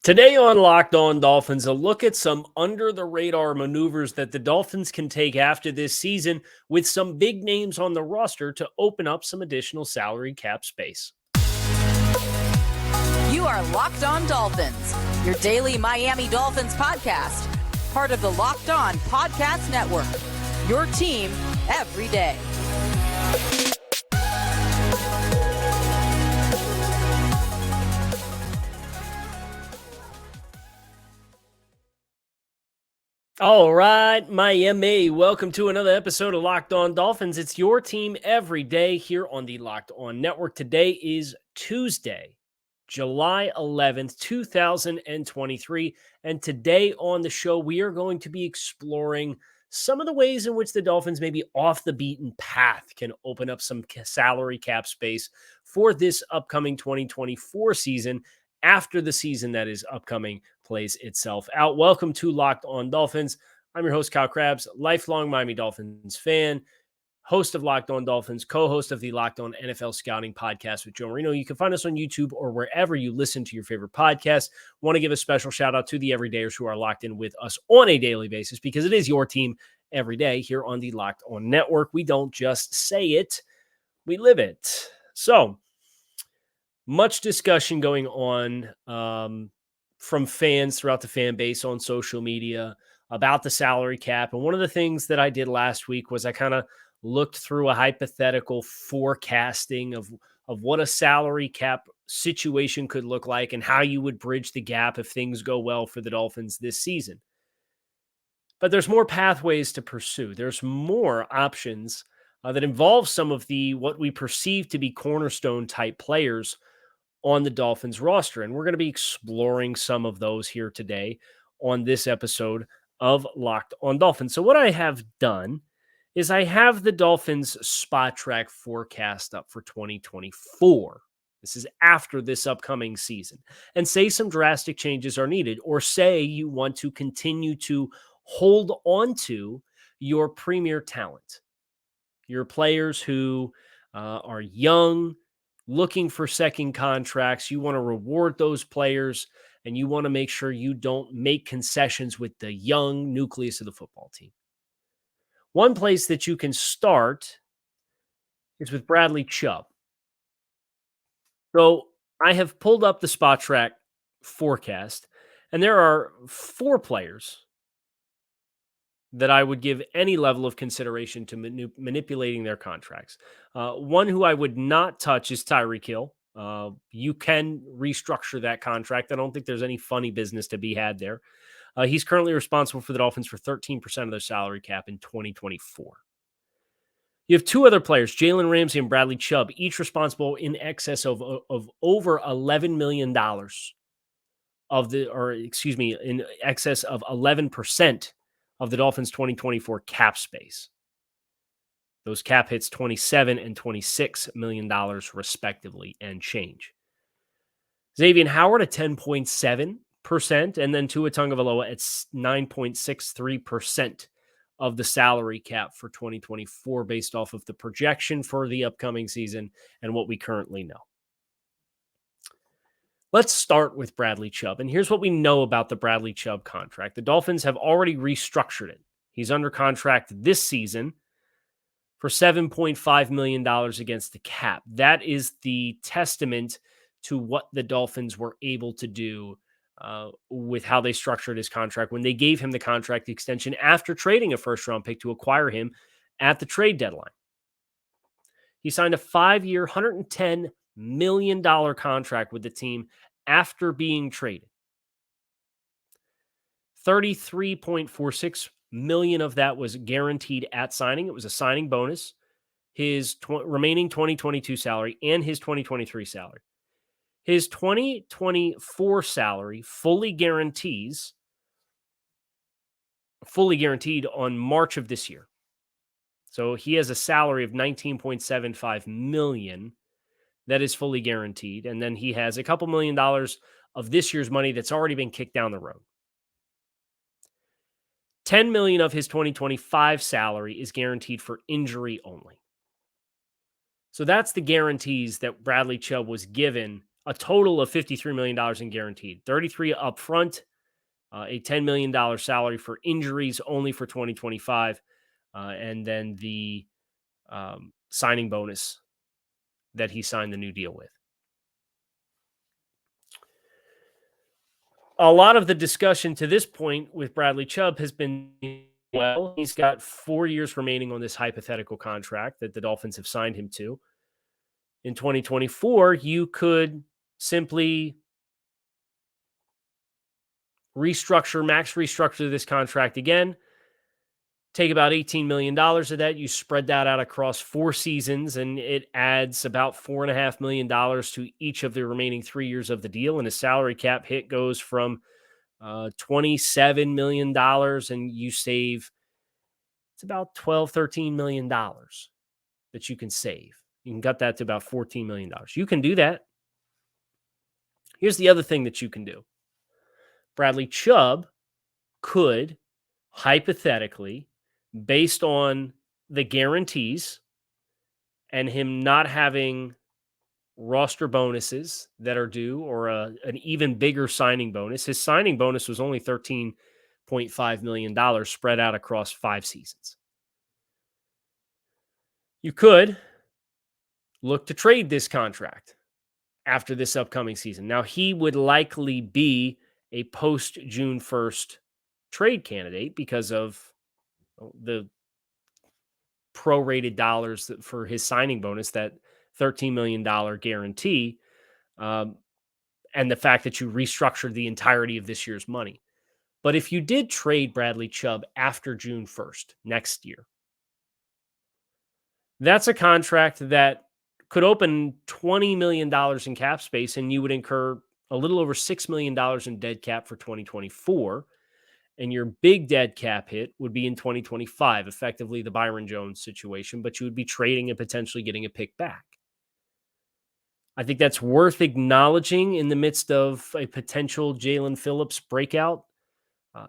Today on Locked On Dolphins, a look at some under-the-radar maneuvers that the Dolphins can take after this season with some big names on the roster to open up some additional salary cap space. You are Locked On Dolphins, your daily Miami Dolphins podcast, part of the Locked On Podcast Network, your team every day. All right, Miami, welcome to another episode of Locked On Dolphins. It's your team every day here on the Locked On Network. Today is Tuesday, July 11th, 2023. And today on the show, we are going to be exploring some of the ways in which the Dolphins, maybe off the beaten path, can open up some salary cap space for this upcoming 2024 season after the season that is upcoming plays itself out. Welcome to Locked On Dolphins. I'm your host, Kyle Krabs, lifelong Miami Dolphins fan, host of Locked On Dolphins, co-host of the Locked On NFL Scouting podcast with Joe Marino. You can find us on YouTube or wherever you listen to your favorite podcast. Want to give a special shout out to the everydayers who are locked in with us on a daily basis because it is your team every day here on the Locked On Network. We don't just say it, we live it. So, much discussion going on from fans throughout the fan base on social media about the salary cap. And one of the things that I did last week was I kind of looked through a hypothetical forecasting of what a salary cap situation could look like and how you would bridge the gap if things go well for the Dolphins this season. But there's more pathways to pursue. There's more options that involve some of the what we perceive to be cornerstone type players on the Dolphins roster. And we're going to be exploring some of those here today on this episode of Locked On Dolphins. So what I have done is I have the Dolphins spot track forecast up for 2024. This is after this upcoming season. And say some drastic changes are needed, or say you want to continue to hold on to your premier talent, your players who are young, looking for second contracts. You want to reward those players, and you want to make sure you don't make concessions with the young nucleus of the football team. One place that you can start is with Bradley Chubb. So I have pulled up the spot track forecast, and there are 4 players that I would give any level of consideration to manipulating their contracts. One who I would not touch is Tyreek Hill. You can restructure that contract. I don't think there's any funny business to be had there. He's currently responsible for the Dolphins for 13% of their salary cap in 2024. You have 2 other players, Jalen Ramsey and Bradley Chubb, each responsible in excess of over $11 million in excess of 11% of the Dolphins' 2024 cap space. Those cap hits $27 and $26 million respectively and change. Xavier Howard at 10.7%, and then Tua Tagovailoa at 9.63% of the salary cap for 2024 based off of the projection for the upcoming season and what we currently know. Let's start with Bradley Chubb. And here's what we know about the Bradley Chubb contract. The Dolphins have already restructured it. He's under contract this season for $7.5 million against the cap. That is the testament to what the Dolphins were able to do with how they structured his contract when they gave him the contract extension after trading a first-round pick to acquire him at the trade deadline. He signed a 5-year, $110 million contract with the team after being traded. $33.46 million of that was guaranteed at signing. It was a signing bonus, his remaining 2022 salary, and his 2023 salary. His 2024 salary fully guaranteed on March of this year. So he has a salary of $19.75 million that is fully guaranteed. And then he has a couple $1 million of this year's money that's already been kicked down the road. $10 million of his 2025 salary is guaranteed for injury only. So that's the guarantees that Bradley Chubb was given a total of $53 million in guaranteed, 33 up front, a $10 million salary for injuries only for 2025, and then the signing bonus that he signed the new deal with. A lot of the discussion to this point with Bradley Chubb has been, well, he's got 4 years remaining on this hypothetical contract that the Dolphins have signed him to. In 2024, you could simply max restructure this contract again, take about $18 million of that. You spread that out across 4 seasons, and it adds about $4.5 million to each of the remaining 3 years of the deal. And the salary cap hit goes from $27 million, and you save, it's about $12, $13 million that you can save. You can cut that to about $14 million. You can do that. Here's the other thing that you can do. Bradley Chubb could, hypothetically, based on the guarantees and him not having roster bonuses that are due or an even bigger signing bonus. His signing bonus was only $13.5 million spread out across 5 seasons. You could look to trade this contract after this upcoming season. Now, he would likely be a post-June 1st trade candidate because of the prorated dollars for his signing bonus, that $13 million guarantee, and the fact that you restructured the entirety of this year's money. But if you did trade Bradley Chubb after June 1st next year, that's a contract that could open $20 million in cap space, and you would incur a little over $6 million in dead cap for 2024. And your big dead cap hit would be in 2025, effectively the Byron Jones situation, but you would be trading and potentially getting a pick back. I think that's worth acknowledging in the midst of a potential Jalen Phillips breakout.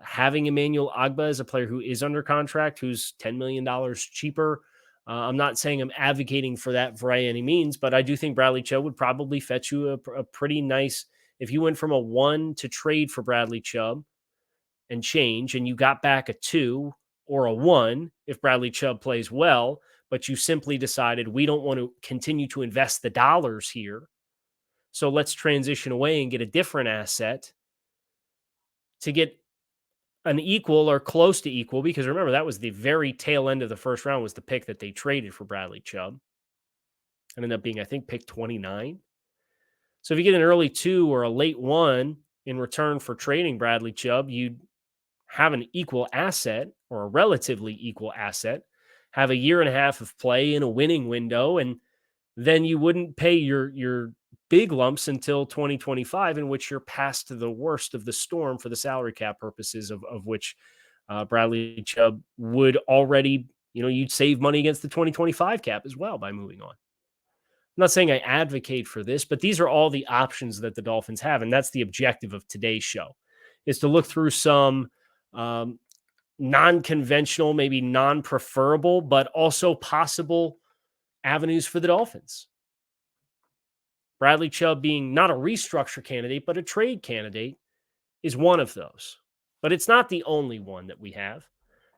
Having Emmanuel Ogbah as a player who is under contract, who's $10 million cheaper. I'm not saying I'm advocating for that by any means, but I do think Bradley Chubb would probably fetch you a pretty nice, if you went from a 1 to trade for Bradley Chubb and change, and you got back a 2 or a 1 if Bradley Chubb plays well, but you simply decided we don't want to continue to invest the dollars here, so let's transition away and get a different asset to get an equal or close to equal, because remember, that was the very tail end of the first round was the pick that they traded for Bradley Chubb. It ended up being, I think, pick 29. So if you get an early 2 or a late 1 in return for trading Bradley Chubb, you'd have an equal asset or a relatively equal asset, have a year and a half of play in a winning window, and then you wouldn't pay your big lumps until 2025, in which you're past the worst of the storm for the salary cap purposes, of which Bradley Chubb would already, you'd save money against the 2025 cap as well by moving on. I'm not saying I advocate for this, but these are all the options that the Dolphins have, and that's the objective of today's show, is to look through some non-conventional, maybe non-preferable, but also possible avenues for the Dolphins. Bradley Chubb being not a restructure candidate, but a trade candidate is one of those. But it's not the only one that we have.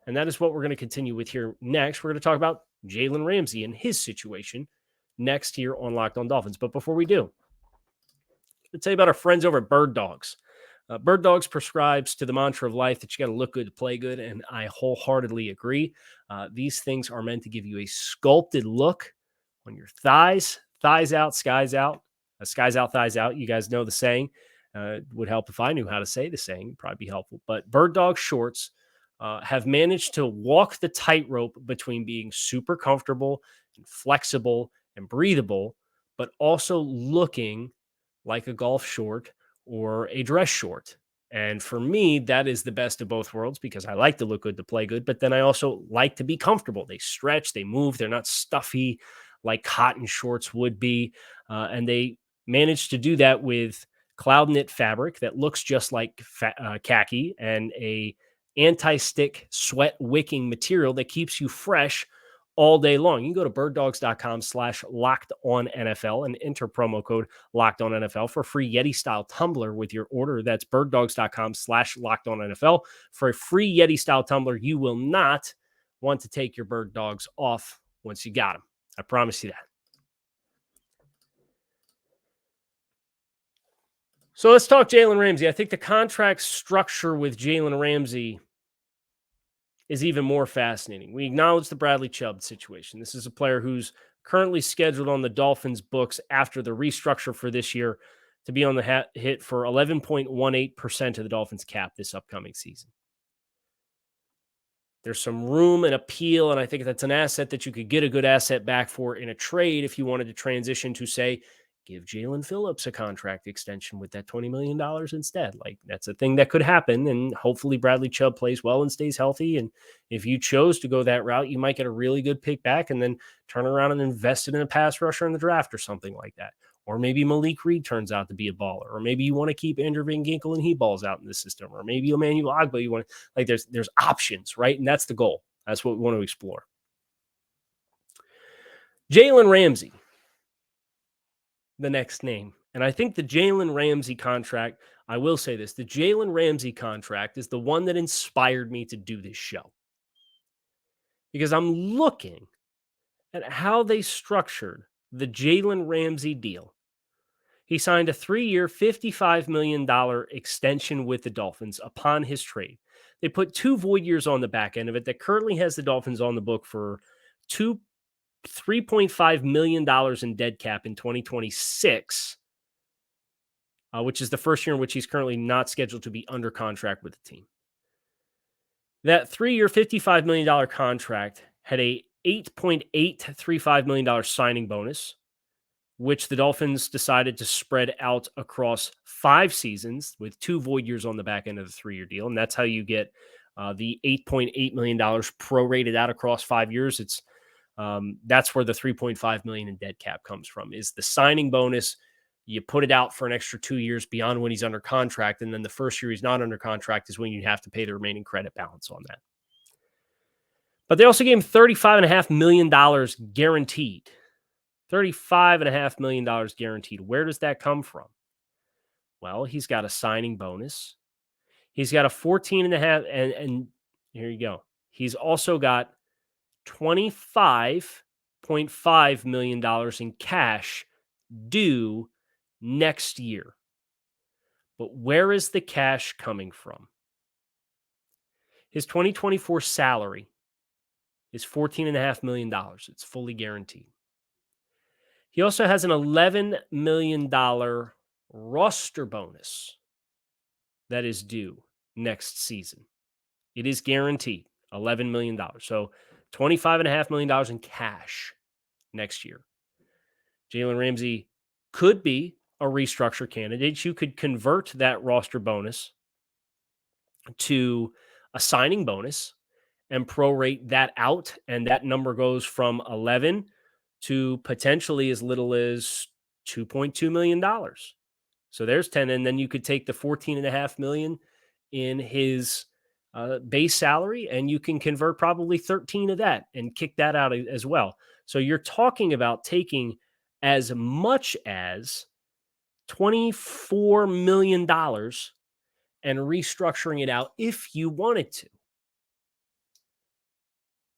And that is what we're going to continue with here next. We're going to talk about Jalen Ramsey and his situation next here on Locked On Dolphins. But before we do, I'll tell you about our friends over at Bird Dogs. Bird Dogs prescribes to the mantra of life that you got to look good to play good, and I wholeheartedly agree. These things are meant to give you a sculpted look on your thighs out, skies out. Skies out, thighs out. You guys know the saying. It would help if I knew how to say the saying. It'd probably be helpful. But Bird Dog shorts have managed to walk the tightrope between being super comfortable and flexible and breathable, but also looking like a golf short or a dress short. And for me, that is the best of both worlds, because I like to look good to play good, but then I also like to be comfortable. They stretch, they move, they're not stuffy like cotton shorts would be. And they managed to do that with cloud knit fabric that looks just like khaki, and a anti-stick sweat wicking material that keeps you fresh all day long. You can go to birddogs.com/lockedonNFL and enter promo code LockedOnNFL for a free Yeti-style tumbler with your order. That's birddogs.com/lockedonNFL for a free Yeti-style tumbler. You will not want to take your Bird Dogs off once you got them. I promise you that. So let's talk Jalen Ramsey. I think the contract structure with Jalen Ramsey is even more fascinating. We acknowledge the Bradley Chubb situation. This is a player who's currently scheduled on the Dolphins' books after the restructure for this year to be on the hit for 11.18% of the Dolphins' cap this upcoming season. There's some room and appeal, and I think that's an asset that you could get a good asset back for in a trade if you wanted to transition to, say, give Jalen Phillips a contract extension with that $20 million instead. Like, that's a thing that could happen, and hopefully Bradley Chubb plays well and stays healthy. And if you chose to go that route, you might get a really good pick back and then turn around and invest it in a pass rusher in the draft or something like that. Or maybe Malik Reed turns out to be a baller. Or maybe you want to keep Andrew Van Ginkel and he balls out in the system. Or maybe Emmanuel Ogbah, you want to, like, there's options, right? And that's the goal. That's what we want to explore. Jalen Ramsey, the next name. And I think the Jalen Ramsey contract, I will say this, the Jalen Ramsey contract is the one that inspired me to do this show. Because I'm looking at how they structured the Jalen Ramsey deal. He signed a 3-year, $55 million extension with the Dolphins upon his trade. They put 2 void years on the back end of it that currently has the Dolphins on the book for $3.5 million in dead cap in 2026, which is the first year in which he's currently not scheduled to be under contract with the team. That 3-year, $55 million contract had a $8.835 million signing bonus, which the Dolphins decided to spread out across 5 seasons with 2 void years on the back end of the 3-year deal. And that's how you get the $8.8 million prorated out across 5 years. It's that's where the $3.5 million in dead cap comes from, is the signing bonus. You put it out for an extra 2 years beyond when he's under contract. And then the first year he's not under contract is when you have to pay the remaining credit balance on that. But they also gave him $35.5 million guaranteed. $35.5 million guaranteed. Where does that come from? Well, he's got a signing bonus. He's got a 14.5, and here you go. He's also got $25.5 million in cash due next year. But where is the cash coming from? His 2024 salary is $14.5 million. It's fully guaranteed. He also has an $11 million roster bonus that is due next season. It is guaranteed, $11 million. So $25.5 million in cash next year. Jalen Ramsey could be a restructure candidate. You could convert that roster bonus to a signing bonus and prorate that out, and that number goes from 11 to potentially as little as $2.2 million. So there's 10, and then you could take the $14.5 million in his base salary, and you can convert probably 13 of that and kick that out as well. So you're talking about taking as much as $24 million and restructuring it out if you wanted to.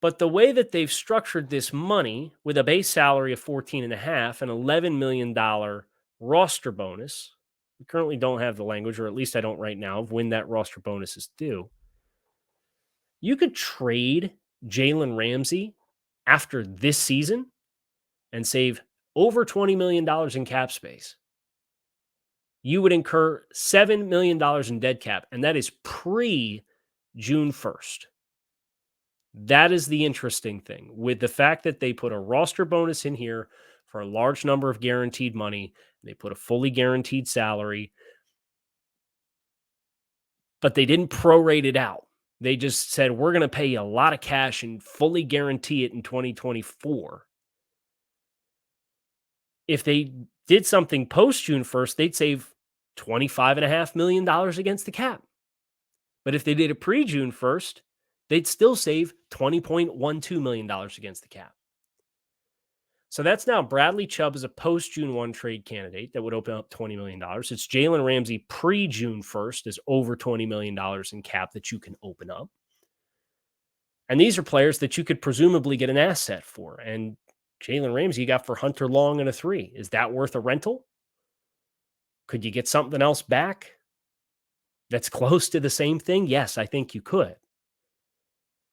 But the way that they've structured this money with a base salary of 14.5 and $11 million roster bonus, we currently don't have the language, or at least I don't right now, of when that roster bonus is due. You could trade Jalen Ramsey after this season and save over $20 million in cap space. You would incur $7 million in dead cap, and that is pre-June 1st. That is the interesting thing with the fact that they put a roster bonus in here for a large number of guaranteed money. They put a fully guaranteed salary, but they didn't prorate it out. They just said, we're going to pay you a lot of cash and fully guarantee it in 2024. If they did something post June 1st, they'd save $25.5 million against the cap. But if they did it pre-June 1st, they'd still save $20.12 million against the cap. So that's now Bradley Chubb as a post-June 1 trade candidate that would open up $20 million. It's Jalen Ramsey pre-June 1st is over $20 million in cap that you can open up. And these are players that you could presumably get an asset for. And Jalen Ramsey you got for Hunter Long and a 3. Is that worth a rental? Could you get something else back that's close to the same thing? Yes, I think you could.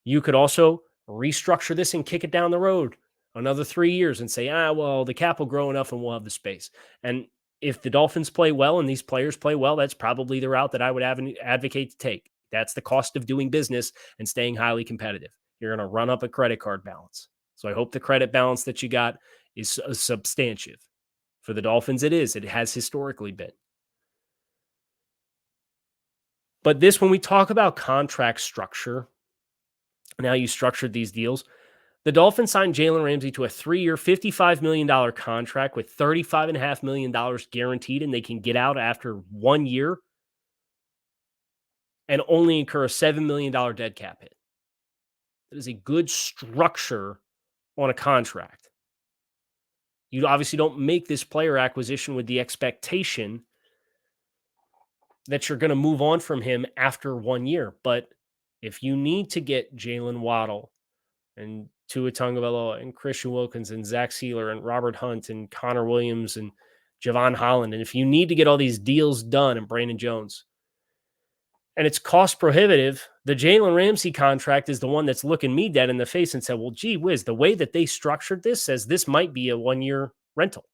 You could also restructure this and kick it down the road another 3 years and say, well, the cap will grow enough and we'll have the space. And if the Dolphins play well and these players play well, that's probably the route that I would advocate to take. That's the cost of doing business and staying highly competitive. You're going to run up a credit card balance. So I hope the credit balance that you got is substantive. For the Dolphins, it is. It has historically been. But this, when we talk about contract structure, and how you structured these deals, the Dolphins signed Jalen Ramsey to a 3-year, $55 million contract with $35.5 million guaranteed, and they can get out after 1 year and only incur a $7 million dead cap hit. That is a good structure on a contract. You obviously don't make this player acquisition with the expectation that you're going to move on from him after 1 year. But if you need to get Jalen Waddle and Tua Tagovailoa and Christian Wilkins and Zach Sealer and Robert Hunt and Connor Williams and Javon Holland, and if you need to get all these deals done and Brandon Jones, and it's cost prohibitive, the Jalen Ramsey contract is the one that's looking me dead in the face and said, well, gee whiz, the way that they structured this says this might be a 1-year rental.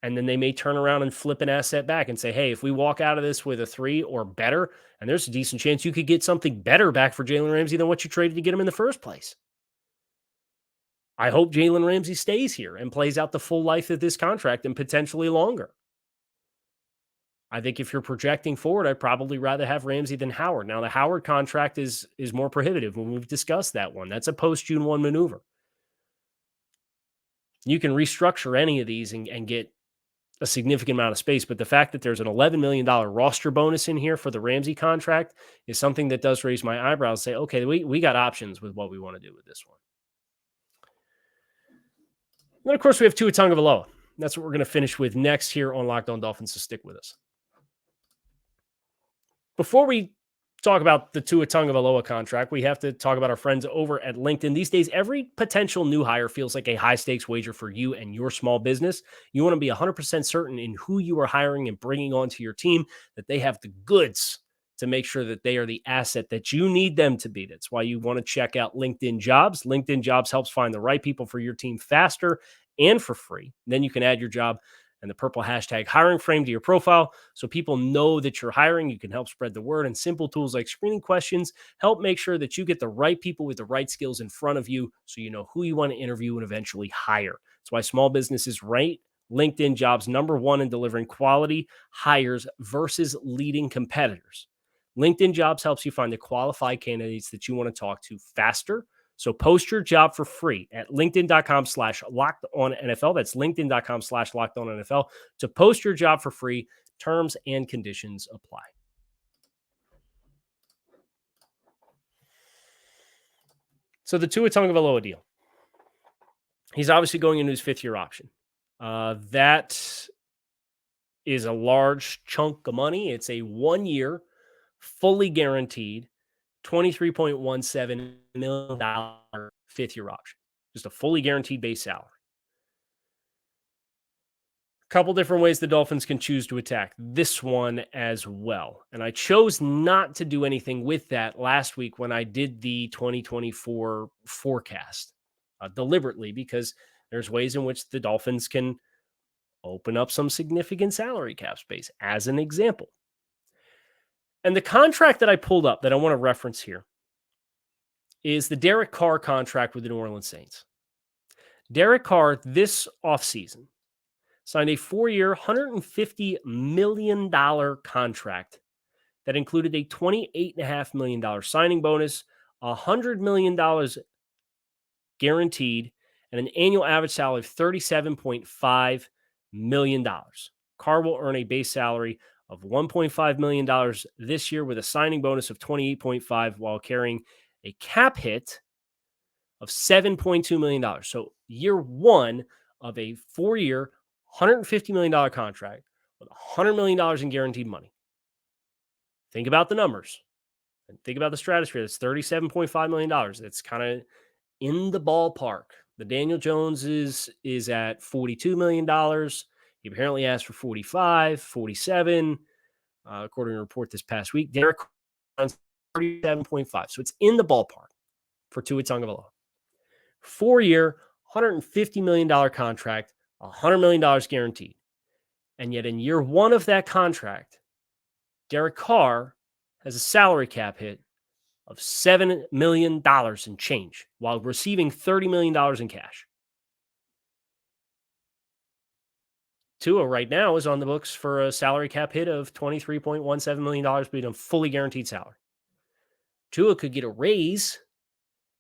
And then they may turn around and flip an asset back and say, hey, if we walk out of this with a 3 or better, and there's a decent chance you could get something better back for Jalen Ramsey than what you traded to get him in the first place. I hope Jalen Ramsey stays here and plays out the full life of this contract and potentially longer. I think if you're projecting forward, I'd probably rather have Ramsey than Howard. Now, the Howard contract is more prohibitive when we've discussed that one. That's a post-June 1 maneuver. You can restructure any of these and get a significant amount of space, but the fact that there's an $11 million roster bonus in here for the Ramsey contract is something that does raise my eyebrows. Say, okay, we got options with what we want to do with this one. And then, of course, we have Tua Tagovailoa. That's what we're going to finish with next here on Locked On Dolphins, so stick with us. Before we talk about the Tua Tagovailoa contract, we have to talk about our friends over at LinkedIn. These days, every potential new hire feels like a high-stakes wager for you and your small business. You want to be 100% certain in who you are hiring and bringing onto your team, that they have the goods to make sure that they are the asset that you need them to be. That's why you want to check out LinkedIn Jobs. LinkedIn Jobs helps find the right people for your team faster and for free. Then you can add your job and the purple hashtag hiring frame to your profile so people know that you're hiring. You can help spread the word, and simple tools like screening questions help make sure that you get the right people with the right skills in front of you so you know who you want to interview and eventually hire. That's why small businesses rate LinkedIn Jobs #1 in delivering quality hires versus leading competitors. LinkedIn Jobs helps you find the qualified candidates that you want to talk to faster. So post your job for free at linkedin.com/lockedonnfl. That's linkedin.com/lockedonnfl to post your job for free. Terms and conditions apply. So the Tua Tagovailoa deal. He's obviously going into his 5th-year option. That is a large chunk of money. It's a 1-year, fully guaranteed, $23.17 million 5th-year option. Just a fully guaranteed base salary. A couple different ways the Dolphins can choose to attack this one as well. And I chose not to do anything with that last week when I did the 2024 forecast deliberately, because there's ways in which the Dolphins can open up some significant salary cap space, as an example. And the contract that I pulled up that I want to reference here is the Derek Carr contract with the New Orleans Saints. Derek Carr this offseason signed a 4-year, $150 million contract that included a $28.5 million signing bonus, $100 million guaranteed, and an annual average salary of $37.5 million. Carr will earn a base salary of $1.5 million this year with a signing bonus of $28.5 while carrying a cap hit of $7.2 million. So year one of a 4-year, $150 million contract with $100 million in guaranteed money. Think about the numbers and think about the stratosphere. That's $37.5 million. That's kind of in the ballpark. The Daniel Jones is at $42 million. He apparently asked for 45, 47, according to a report this past week. Derek Carr's 37.5. So it's in the ballpark for Tua Tagovailoa. 4-year, $150 million contract, $100 million guaranteed. And yet in year one of that contract, Derek Carr has a salary cap hit of $7 million in change while receiving $30 million in cash. Tua right now is on the books for a salary cap hit of $23.17 million, being a fully guaranteed salary. Tua could get a raise,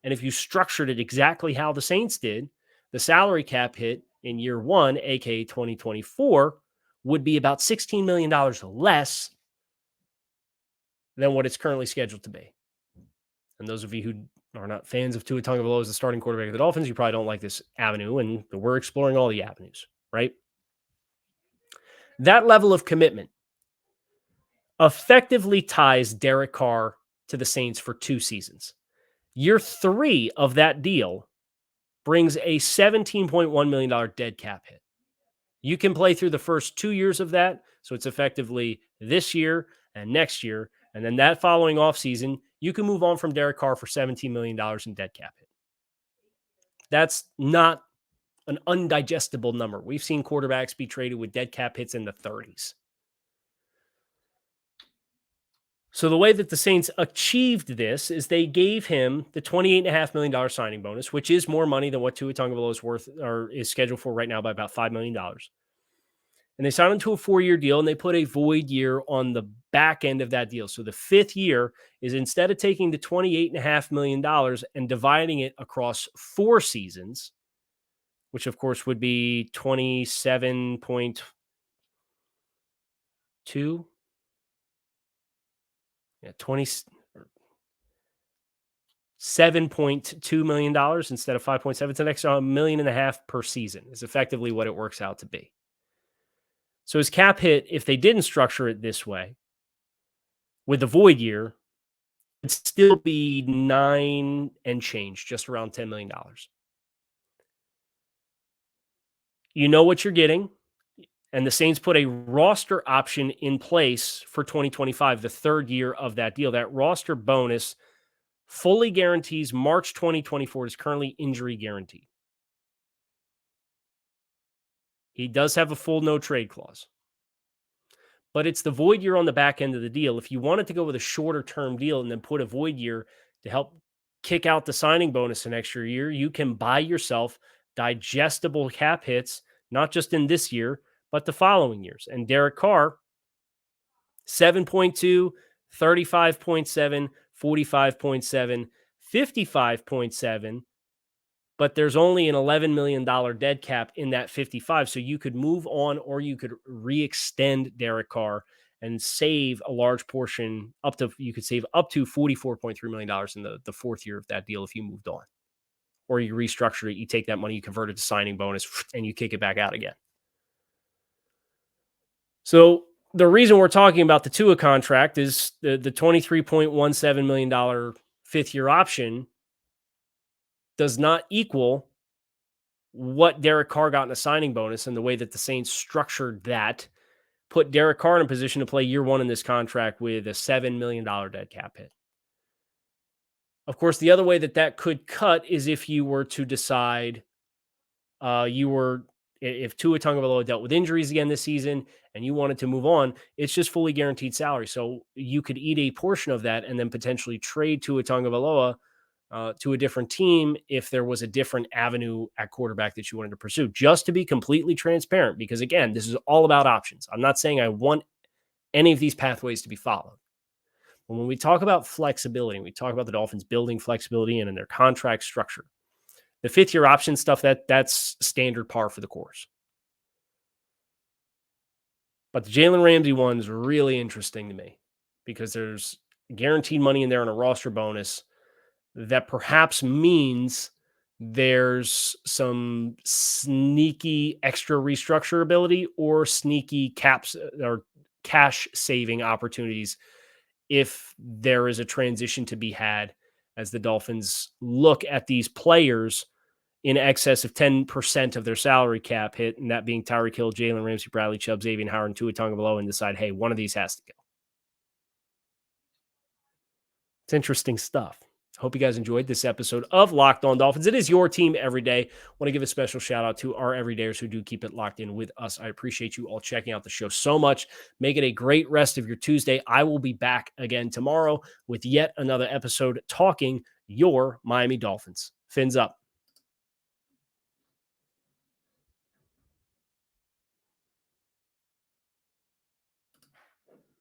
and if you structured it exactly how the Saints did, the salary cap hit in year one, aka 2024, would be about $16 million less than what it's currently scheduled to be. And those of you who are not fans of Tua Tagovailoa as the starting quarterback of the Dolphins, you probably don't like this avenue, and we're exploring all the avenues, right? That level of commitment effectively ties Derek Carr to the Saints for 2 seasons. Year 3 of that deal brings a $17.1 million dead cap hit. You can play through the first 2 years of that, so it's effectively this year and next year, and then that following offseason, you can move on from Derek Carr for $17 million in dead cap hit. That's not an undigestible number. We've seen quarterbacks be traded with dead cap hits in the 30s. So the way that the Saints achieved this is they gave him the $28.5 million signing bonus, which is more money than what Tua Tagovailoa is worth or is scheduled for right now by about $5 million. And they signed him to a 4-year deal, and they put a void year on the back end of that deal. So the 5th year is, instead of taking the $28.5 million and dividing it across 4 seasons, which of course would be 27.2. Yeah, $27.2 million instead of 5.7. It's an extra $1.5 million per season is effectively what it works out to be. So his cap hit, if they didn't structure it this way, with the void year, it'd still be 9 and change, just around $10 million. You know what you're getting. And the Saints put a roster option in place for 2025, the 3rd year of that deal. That roster bonus fully guarantees March 2024. Is currently injury guaranteed. He does have a full no trade clause. But it's the void year on the back end of the deal. If you wanted to go with a shorter term deal and then put a void year to help kick out the signing bonus an extra year, you can buy yourself digestible cap hits, not just in this year, but the following years. And Derek Carr, 7.2, 35.7, 45.7, 55.7, but there's only an $11 million dead cap in that 55. So you could move on, or you could re-extend Derek Carr and save a large portion you could save up to $44.3 million in the 4th year of that deal if you moved on. Or you restructure it, you take that money, you convert it to signing bonus, and you kick it back out again. So the reason we're talking about the Tua contract is the $23.17 million 5th year option does not equal what Derek Carr got in a signing bonus, and the way that the Saints structured that put Derek Carr in a position to play year 1 in this contract with a $7 million dead cap hit. Of course, the other way that could cut is if you were to decide if Tua Tagovailoa dealt with injuries again this season and you wanted to move on, it's just fully guaranteed salary. So you could eat a portion of that and then potentially trade Tua Tagovailoa to a different team if there was a different avenue at quarterback that you wanted to pursue, just to be completely transparent. Because again, this is all about options. I'm not saying I want any of these pathways to be followed. But when we talk about flexibility, we talk about the Dolphins building flexibility in their contract structure, the 5th year option stuff, that's standard par for the course. But the Jalen Ramsey one is really interesting to me because there's guaranteed money in there and a roster bonus that perhaps means there's some sneaky extra restructure ability or sneaky caps or cash saving opportunities if there is a transition to be had as the Dolphins look at these players in excess of 10% of their salary cap hit, and that being Tyreek Hill, Jalen Ramsey, Bradley Chubb, Xavier Howard, and Tua Tagovailoa, and decide, hey, one of these has to go. It's interesting stuff. Hope you guys enjoyed this episode of Locked On Dolphins. It is your team every day. Want to give a special shout out to our everydayers who do keep it locked in with us. I appreciate you all checking out the show so much. Make it a great rest of your Tuesday. I will be back again tomorrow with yet another episode talking your Miami Dolphins. Fins up.